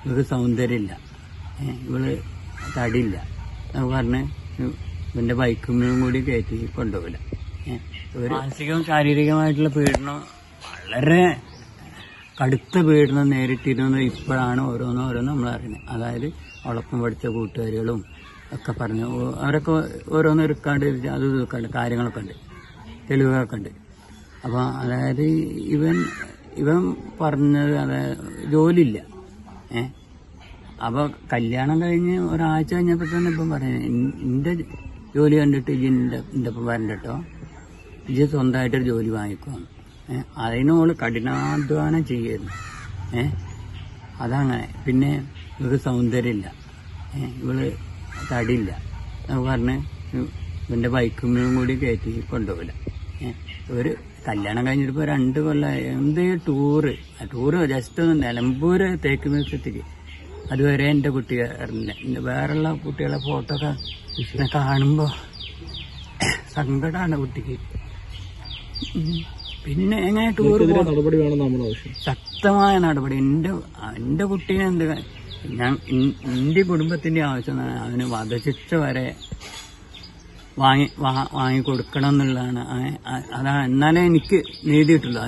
ഇവർക്ക് സൗന്ദര്യമില്ല, ഇവള് തടിയില്ല എന്നൊക്കെ പറഞ്ഞ് ഇവന്റെ ബൈക്കും കൂടി കയറ്റി കൊണ്ടുപോകില്ല. ഒരു മാനസികവും ശാരീരികമായിട്ടുള്ള പീഡനം, വളരെ കടുത്ത പീഡനം നേരിട്ടിരുന്നത് ഇപ്പോഴാണ് ഓരോന്നും നമ്മൾ അറിയുന്നത്. അതായത് അവളൊപ്പം പഠിച്ച കൂട്ടുകാരികളും ഒക്കെ പറഞ്ഞു, അവരൊക്കെ ഓരോന്ന് എടുക്കാണ്ട് അത് ഇതൊക്കെ ഉണ്ട്, കാര്യങ്ങളൊക്കെ ഉണ്ട്, തെളിവുകളൊക്കെ ഉണ്ട്. അപ്പൊ അതായത് ഇവൻ പറഞ്ഞത് അതായത് ജോലിയില്ല. അപ്പൊ കല്യാണം കഴിഞ്ഞ് ഒരാഴ്ച കഴിഞ്ഞപ്പോ തന്നെ ഇപ്പം പറയുന്നത്, എന്റെ ജോലി കണ്ടിട്ട് എന്റെ ഒപ്പം വരണ്ടോ, ഇജ്ജ് സ്വന്തമായിട്ടൊരു ജോലി വാങ്ങിക്കുവാണ്. അതിനോള് കഠിനാധ്വാനം ചെയ്യുന്നു. അതങ്ങനെ. പിന്നെ ഇവർക്ക് സൗന്ദര്യമില്ല, ഇവള് തടിയില്ല എന്നൊക്കെ പറഞ്ഞ് ഇവന്റെ ബൈക്കും കൂടി കയറ്റി കൊണ്ടുപോകില്ല. ഒരു കല്യാണം കഴിഞ്ഞിട്ടിപ്പോ 2 കൊല്ലം. എന്ത് ടൂറ് ജസ്റ്റ് ഒന്ന് നിലമ്പൂര് തേക്ക് മ്യൂസിയത്തിക്ക്, അതുവരെ എന്റെ കുട്ടികാരൻ്റെ വേറെയുള്ള കുട്ടികളെ ഫോട്ടോ ഒക്കെ കാണുമ്പോ സങ്കടമാണ് കുട്ടിക്ക്. പിന്നെ എങ്ങനെ ടൂർ നടപടി വേണം നമ്മുടെ ആവശ്യം, ശക്തമായ നടപടി. എന്റെ കുട്ടീനെ എന്റെ കുടുംബത്തിന്റെ ആവശ്യം അവന് വധശിക്ഷ വരെ വാങ്ങിക്കൊടുക്കണം എന്നുള്ളതാണ്. അതാണ്, എന്നാലേ എനിക്ക് നീതി കിട്ടുള്ളൂ.